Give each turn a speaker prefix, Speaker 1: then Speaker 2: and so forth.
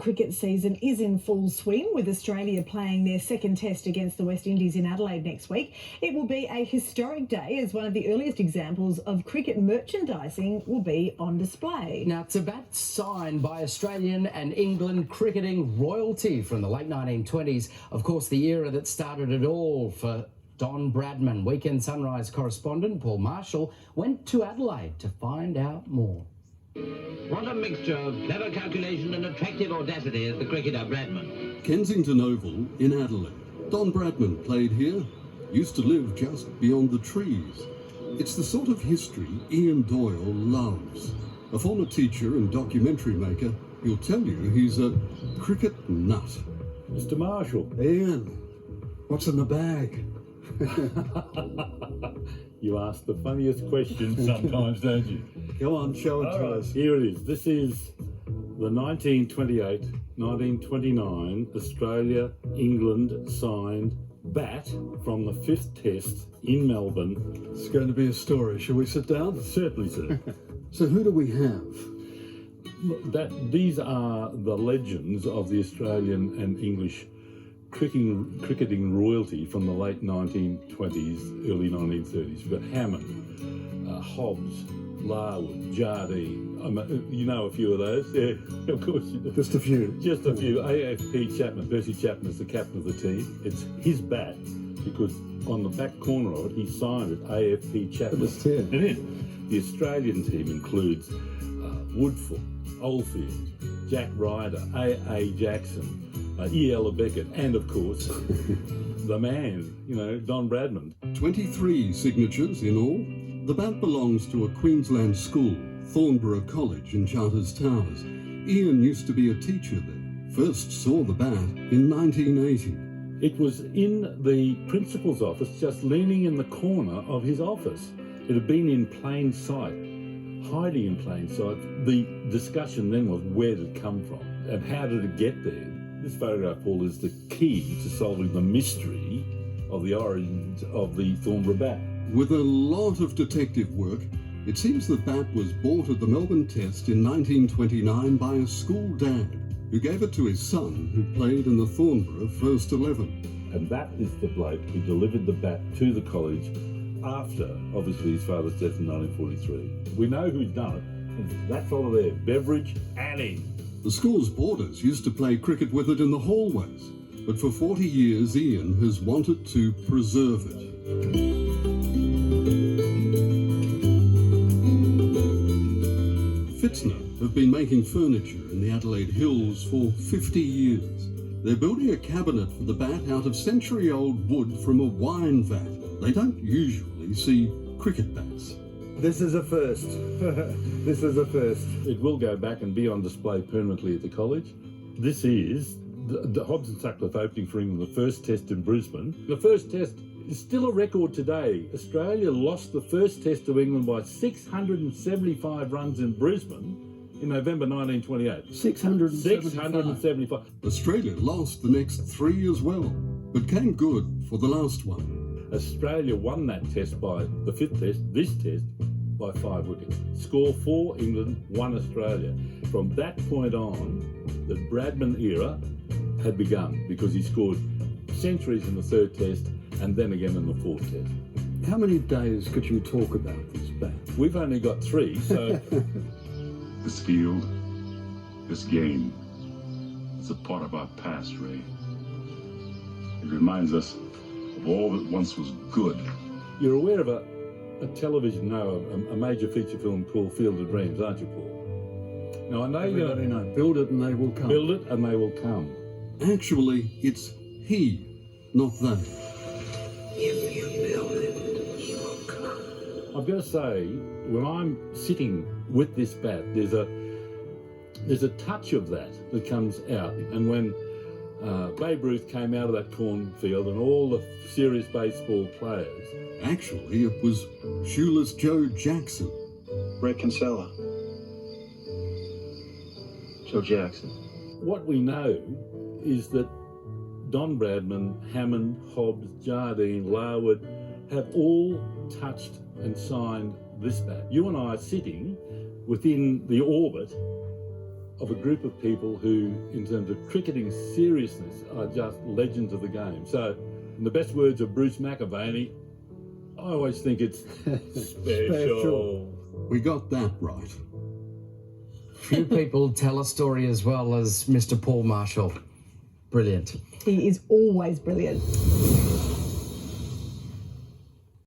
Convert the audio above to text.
Speaker 1: cricket season is in full swing, with Australia playing their second test against the West Indies in Adelaide next week. It will be a historic day, as one of the earliest examples of cricket merchandising will be on display.
Speaker 2: Now, it's a bat signed by Australian and England cricketing royalty from the late 1920s. Of course, the era that started it all for Don Bradman. Weekend Sunrise correspondent Paul Marshall went to Adelaide to find out more.
Speaker 3: What a mixture of clever calculation and attractive audacity is the cricketer Bradman.
Speaker 4: Kensington Oval in Adelaide. Don Bradman played here, used to live just beyond the trees. It's the sort of history Ian Doyle loves. A former teacher and documentary maker, he'll tell you he's a cricket nut.
Speaker 5: Mr. Marshall.
Speaker 4: Ian, what's in the bag?
Speaker 5: You ask the funniest questions sometimes, don't you?
Speaker 4: Go on, show it to us.
Speaker 5: Here it is. This is the 1928-1929 Australia-England signed bat from the 5th Test in Melbourne.
Speaker 4: It's going to be a story. Shall we sit down?
Speaker 5: Certainly, sir.
Speaker 4: So who do we have?
Speaker 5: These are the legends of the Australian and English cricketing royalty from the late 1920s, early 1930s. We've got Hammond, Hobbs, Larwood, Jardine. You know a few of those? Yeah, of course you do.
Speaker 4: Just a few.
Speaker 5: Just a few. AFP Chapman, Percy Chapman is the captain of the team. It's his bat because on the back corner of it, he signed it AFP Chapman.
Speaker 4: It is.
Speaker 5: The Australian team includes Woodfull, Oldfield, Jack Ryder, A.A. Jackson, E.L. Beckett, and of course, the man, Don Bradman.
Speaker 4: 23 signatures in all. The bat belongs to a Queensland school, Thornburgh College in Charters Towers. Ian used to be a teacher there. First saw the bat in 1980.
Speaker 5: It was in the principal's office, just leaning in the corner of his office. It had been in plain sight, hiding in plain sight. The discussion then was, where did it come from and how did it get there? This photograph, Paul, is the key to solving the mystery of the origins of the Thornburgh Bat.
Speaker 4: With a lot of detective work, it seems the bat was bought at the Melbourne Test in 1929 by a school dad who gave it to his son, who played in the Thornburgh first 11.
Speaker 5: And that is the bloke who delivered the bat to the college after, obviously, his father's death in 1943. We know who's done it. It's that fellow there, Beveridge Anning.
Speaker 4: The school's boarders used to play cricket with it in the hallways, but for 40 years Ian has wanted to preserve it. Fitzner have been making furniture in the Adelaide Hills for 50 years. They're building a cabinet for the bat out of century-old wood from a wine vat. They don't usually see cricket bats.
Speaker 6: This is a first. This is a first.
Speaker 5: It will go back and be on display permanently at the college. This is the Hobbs and Sutcliffe opening for England, the first test in Brisbane. The first test is still a record today. Australia lost the first test to England by 675 runs in Brisbane in November 1928. 675.
Speaker 4: Australia lost the next 3 as well, but came good for the last one.
Speaker 5: Australia won that test by the 5th test, this test, by 5 wickets. Score 4 England, 1 Australia. From that point on, the Bradman era had begun because he scored centuries in the 3rd test and then again in the 4th test.
Speaker 4: How many days could you talk about this bat?
Speaker 5: We've only got 3, so...
Speaker 7: This field, this game, it's a part of our past, Ray. It reminds us of all that once was good.
Speaker 5: You're aware of a television, a major feature film called Field of Dreams, aren't you, Paul? Now, I know
Speaker 4: Everybody know. Build it and they will come.
Speaker 5: Build it and they will come.
Speaker 4: Actually, it's he, not they.
Speaker 3: If you build it, he will come.
Speaker 5: I've got to say, when I'm sitting with this bat, there's a touch of that comes out. And when Babe Ruth came out of that cornfield and all the serious baseball players.
Speaker 4: Actually, it was Shoeless Joe Jackson.
Speaker 6: Ray Kinsella. Joe Jackson.
Speaker 5: What we know is that Don Bradman, Hammond, Hobbs, Jardine, Larwood have all touched and signed this bat. You and I are sitting within the orbit of a group of people who, in terms of cricketing seriousness, are just legends of the game. So, in the best words of Bruce McAvaney, I always think it's special.
Speaker 4: We got that right.
Speaker 2: Few people tell a story as well as Mr. Paul Marshall. Brilliant.
Speaker 1: He is always brilliant.